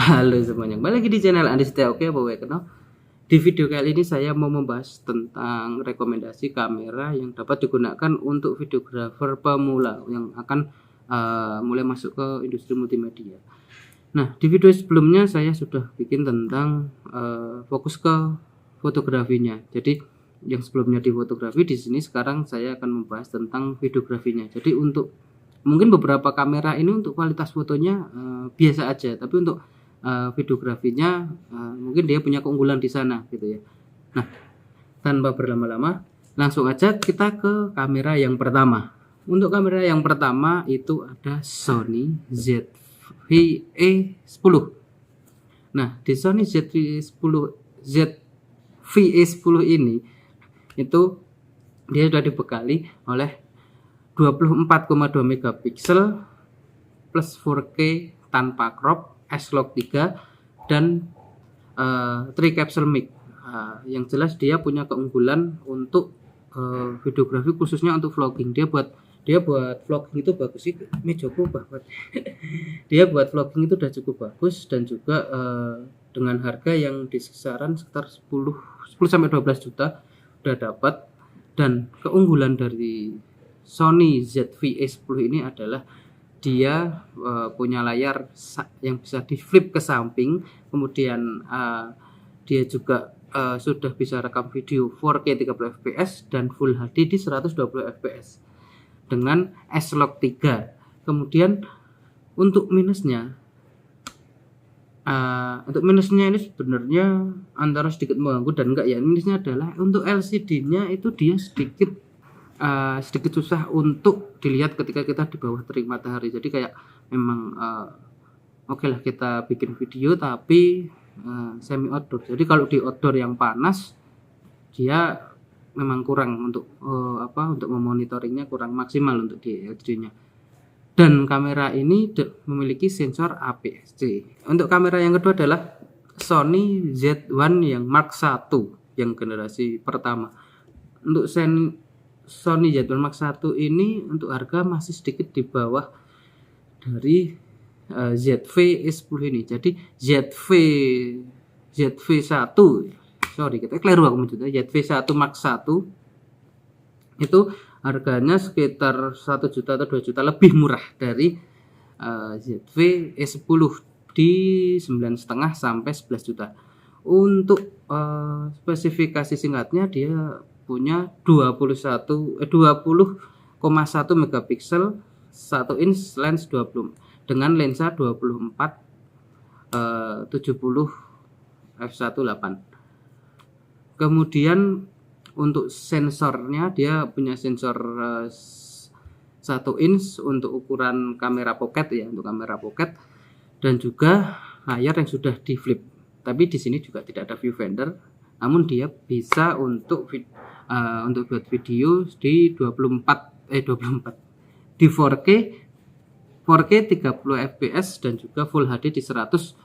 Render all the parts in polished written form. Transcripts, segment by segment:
Halo semuanya, kembali lagi di channel Andi Setia Oke Bawa Kenal. Di video kali ini saya mau membahas tentang rekomendasi kamera yang dapat digunakan untuk videografer pemula yang akan mulai masuk ke industri multimedia. Nah, di video sebelumnya saya sudah bikin tentang fokus ke fotografinya. Jadi yang sebelumnya di fotografi, di sini sekarang saya akan membahas tentang videografinya. Jadi untuk mungkin beberapa kamera ini untuk kualitas fotonya biasa aja, tapi untuk videografinya mungkin dia punya keunggulan di sana gitu ya. Nah, tanpa berlama-lama langsung aja kita ke kamera yang pertama. Untuk kamera yang pertama itu ada Sony ZV-E10. Nah, di Sony ZV-E10 ini itu dia sudah dibekali oleh 24,2 megapiksel plus 4K tanpa crop, S-Log 3 dan 3 capsule mic. Yang jelas dia punya keunggulan untuk videografi, khususnya untuk vlogging. Dia buat vlogging itu bagus sih. Ini cukup banget. Dia buat vlogging itu udah cukup bagus, dan juga dengan harga yang di kisaran sekitar 10 sampai 12 juta udah dapat. Dan keunggulan dari Sony ZV-E10 ini adalah dia punya layar yang bisa di flip ke samping, kemudian dia juga sudah bisa rekam video 4K 30 fps dan Full HD di 120 fps dengan S-Log 3. Kemudian untuk minusnya ini sebenarnya antara sedikit mengganggu dan enggak ya. Minusnya adalah untuk LCD-nya itu dia sedikit susah untuk dilihat ketika kita di bawah terik matahari. Jadi kayak memang oke lah kita bikin video tapi semi outdoor. Jadi kalau di outdoor yang panas dia memang kurang untuk untuk memonitoringnya, kurang maksimal untuk di LCD-nya. Dan kamera ini memiliki sensor APS-C. Untuk kamera yang kedua adalah Sony Z1 yang Mark I yang generasi pertama. Untuk Sony Z1 Mark I ini untuk harga masih sedikit di bawah dari ZV-E10 ini. Jadi ZV1, sorry kita keliru aku maksudnya, ZV1 Mark I itu harganya sekitar 1 juta atau 2 juta lebih murah dari ZV-E10 di 9,5 sampai 11 juta. Untuk spesifikasi singkatnya dia punya 20,1 megapiksel 1 inch lens 20 dengan lensa 24 70 f1.8. Kemudian untuk sensornya dia punya sensor 1 inch untuk ukuran kamera pocket ya, untuk kamera pocket, dan juga layar yang sudah di flip. Tapi di sini juga tidak ada viewfinder, namun dia bisa untuk buat video di 24 di 4K 30 fps dan juga Full HD di 120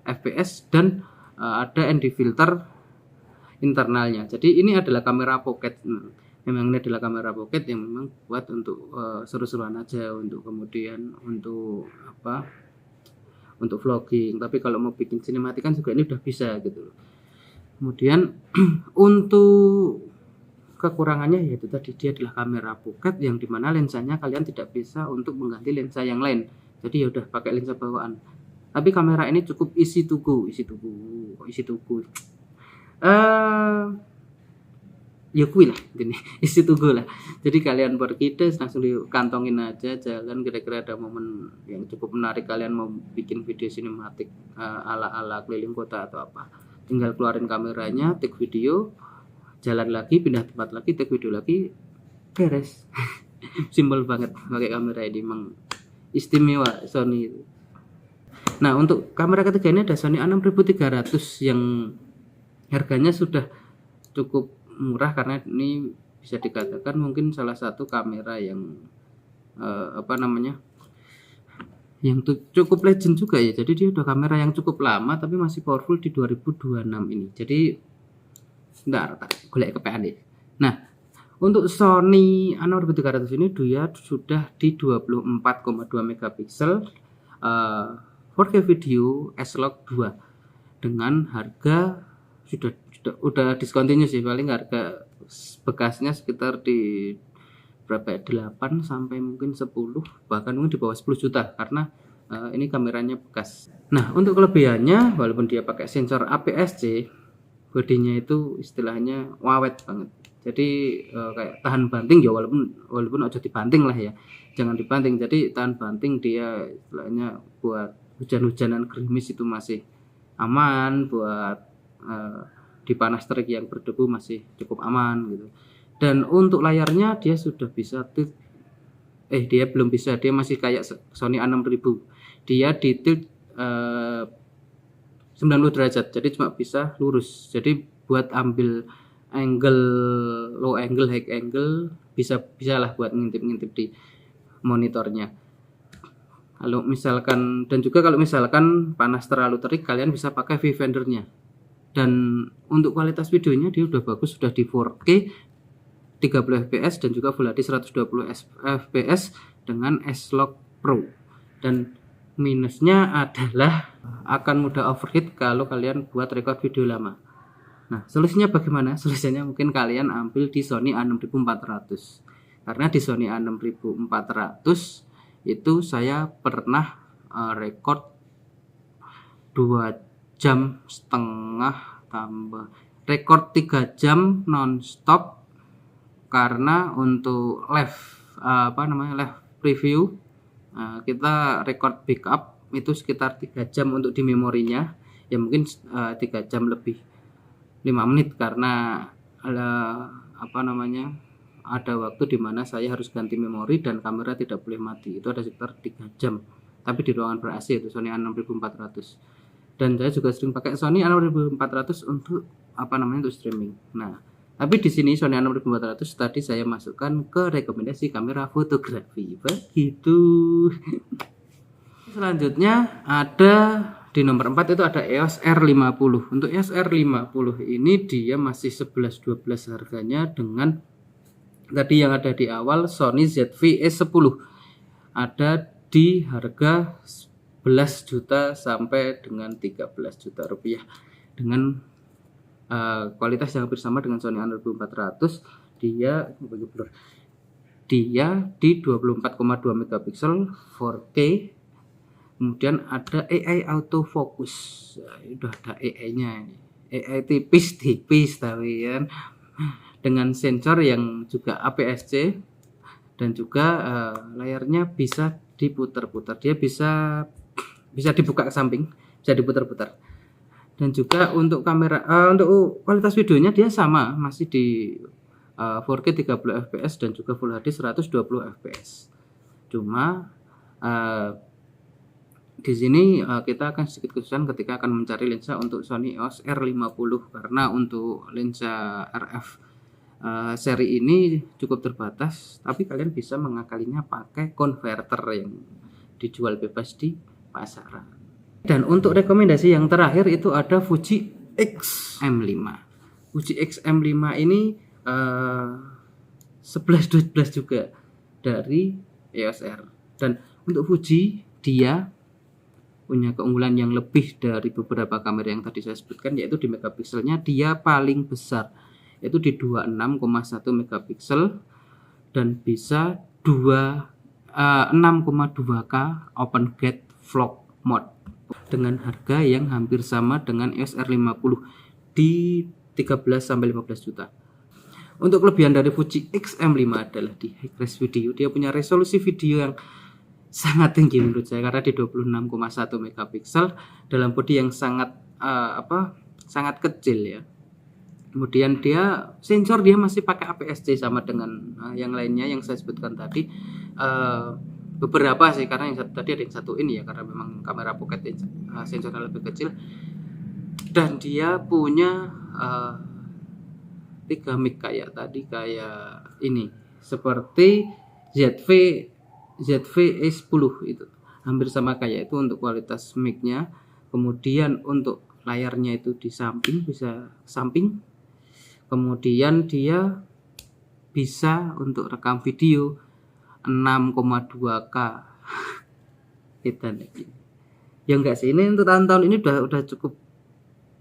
fps, dan ada ND filter internalnya. Jadi ini adalah kamera pocket. Memang ini adalah kamera pocket yang memang buat untuk seru-seruan aja, untuk kemudian untuk untuk vlogging. Tapi kalau mau bikin sinematik kan juga ini udah bisa gitu. Kemudian untuk kekurangannya yaitu tadi dia adalah kamera pocket yang dimana lensanya kalian tidak bisa untuk mengganti lensa yang lain. Jadi ya udah pakai lensa bawaan. Tapi kamera ini cukup easy to go. Ya kui lah ini isi tugu lah. Jadi kalian pergi deh langsung dikantongin aja, jalan kira-kira ada momen yang cukup menarik, kalian mau bikin video sinematik ala-ala keliling kota atau apa, tinggal keluarin kameranya, take video, jalan lagi, pindah tempat lagi, take video lagi, beres. Simple banget pakai kamera ini, memang istimewa Sony. Nah, untuk kamera ketiga ini ada Sony A6300 yang harganya sudah cukup murah, karena ini bisa dikatakan mungkin salah satu kamera yang yang cukup legend juga ya. Jadi dia udah kamera yang cukup lama tapi masih powerful di 2026 ini. Jadi bentar golek kepean deh. Nah, untuk Sony A6300 ini dia sudah di 24,2 megapiksel 4K video S-Log 2 dengan harga udah discontinue sih, paling harga bekasnya sekitar di berapa ya, 8 sampai mungkin 10, bahkan mungkin di bawah 10 juta karena ini kameranya bekas. Nah, untuk kelebihannya walaupun dia pakai sensor APS-C, bodinya itu istilahnya wawet banget. Jadi kayak tahan banting ya, walaupun aja dibanting lah ya. Jangan dibanting. Jadi tahan banting, dia istilahnya buat hujan-hujanan gerimis itu masih aman, buat di panas terik yang berdebu masih cukup aman gitu. Dan untuk layarnya dia sudah bisa dia belum bisa, dia masih kayak Sony A6000. Dia di tilt 90 derajat, jadi cuma bisa lurus. Jadi buat ambil angle, low angle, high angle bisa lah buat ngintip-ngintip di monitornya. Kalau misalkan, dan juga kalau misalkan panas terlalu terik, kalian bisa pakai viewfindernya. Dan untuk kualitas videonya dia udah bagus, sudah di 4K 30 fps dan juga Full HD 120 fps dengan S-Log Pro. Dan minusnya adalah akan mudah overheat kalau kalian buat record video lama. Nah, solusinya bagaimana? Solusinya mungkin kalian ambil di Sony A6400. Karena di Sony A6400 itu saya pernah record 2,5 jam tambah record 3 jam nonstop, karena untuk live live preview kita record backup itu sekitar 3 jam untuk di memorinya, ya mungkin 3 jam lebih 5 menit karena ada waktu dimana saya harus ganti memori dan kamera tidak boleh mati, itu ada sekitar 3 jam tapi di ruangan ber-AC, itu Sony A6400. Dan saya juga sering pakai Sony A6400 untuk untuk streaming. Nah, tapi di sini Sony A6400 tadi saya masukkan ke rekomendasi kamera fotografi. Begitu. Selanjutnya ada di nomor 4 itu ada EOS R50. Untuk EOS R50 ini dia masih 11-12 harganya dengan tadi yang ada di awal Sony ZV-E10. Ada di harga 11 juta sampai dengan 13 juta rupiah dengan kualitas yang hampir sama dengan Sony A6400. Dia di 24,2 megapiksel 4K. Kemudian ada AI autofocus. Udah ada AI-nya ini. AI tipis tapi kan dengan sensor yang juga APS-C dan juga layarnya bisa diputar-putar. Dia bisa dibuka ke samping, bisa diputar-putar. Dan juga untuk kamera untuk kualitas videonya dia sama, masih di 4K 30 fps dan juga Full HD 120 fps. Cuma di sini kita akan sedikit kesusahan ketika akan mencari lensa untuk Sony EOS R50 karena untuk lensa RF seri ini cukup terbatas, tapi kalian bisa mengakalinya pakai converter yang dijual bebas di pasaran. Dan untuk rekomendasi yang terakhir itu ada Fuji X-M5. Fuji X-M5 ini 11-12 juga dari EOS R. Dan untuk Fuji dia punya keunggulan yang lebih dari beberapa kamera yang tadi saya sebutkan, yaitu di megapikselnya dia paling besar, yaitu di 26,1 megapiksel dan bisa 6,2K open gate vlog mode dengan harga yang hampir sama dengan EOS R50 di 13-15 juta. Untuk kelebihan dari Fuji X-M5 adalah di high res video. Dia punya resolusi video yang sangat tinggi menurut saya karena di 26,1 megapiksel dalam bodi yang sangat sangat kecil ya. Kemudian sensor dia masih pakai APS-C sama dengan yang lainnya yang saya sebutkan tadi. Beberapa sih, karena yang tadi ada yang satu ini ya, karena memang kamera pocket sensornya lebih kecil. Dan dia punya 3 mic kayak ini, seperti ZV-E10 itu hampir sama kayak itu untuk kualitas mic-nya. Kemudian untuk layarnya itu di samping, bisa samping. Kemudian dia bisa untuk rekam video 6,2K. Ya enggak sih, ini untuk tahun-tahun ini udah cukup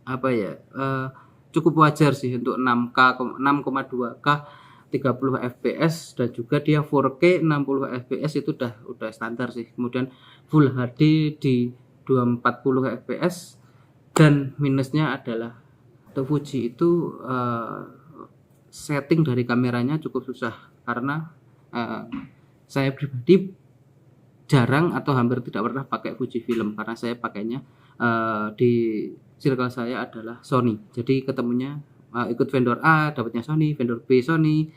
apa ya, cukup wajar sih untuk 6K 6,2K 30 fps, dan juga dia 4K 60 fps itu udah standar sih. Kemudian Full HD di 240 fps, dan minusnya adalah untuk Fuji itu setting dari kameranya cukup susah, karena saya pribadi jarang atau hampir tidak pernah pakai Fujifilm, karena saya pakainya di circle saya adalah Sony. Jadi ketemunya ikut vendor A dapatnya Sony, vendor B Sony,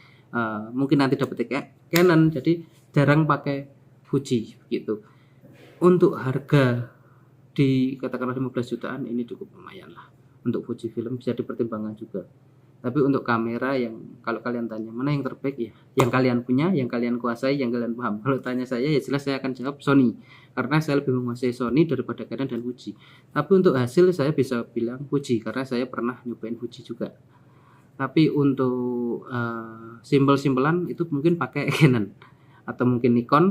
mungkin nanti dapetnya Canon, jadi jarang pakai Fuji gitu. Untuk harga di katakanlah 15 jutaan ini cukup lumayan lah untuk Fujifilm, bisa dipertimbangkan juga. Tapi untuk kamera, yang kalau kalian tanya mana yang terbaik, ya yang kalian punya, yang kalian kuasai, yang kalian paham. Kalau tanya saya, ya jelas saya akan jawab Sony, karena saya lebih menguasai Sony daripada Canon dan Fuji. Tapi untuk hasil saya bisa bilang Fuji, karena saya pernah nyobain Fuji juga. Tapi untuk simbol-simbolan itu mungkin pakai Canon atau mungkin Nikon.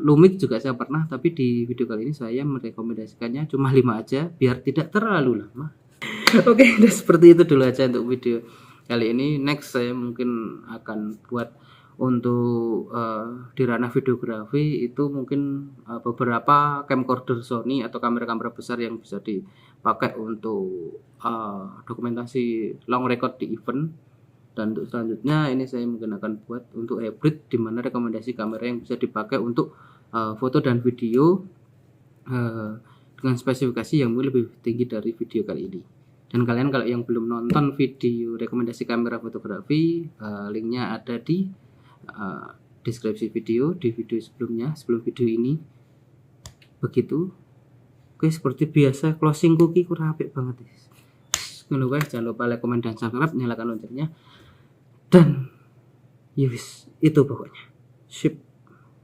Lumix juga saya pernah, tapi di video kali ini saya merekomendasikannya cuma 5 aja biar tidak terlalu lama. Oke, udah seperti itu dulu aja untuk video kali ini. Next saya mungkin akan buat untuk di ranah videografi itu mungkin beberapa camcorder Sony atau kamera-kamera besar yang bisa dipakai untuk dokumentasi long record di event. Dan untuk selanjutnya ini saya mungkin akan buat untuk hybrid, dimana rekomendasi kamera yang bisa dipakai untuk foto dan video dengan spesifikasi yang lebih tinggi dari video kali ini. Dan kalian kalau yang belum nonton video rekomendasi kamera fotografi, linknya ada di deskripsi video, di video sebelumnya, sebelum video ini. Begitu. Oke, seperti biasa closing cookie kurang apik banget. Jangan lupa like, comment, dan subscribe, nyalakan loncengnya. Dan yus, itu pokoknya. Sip.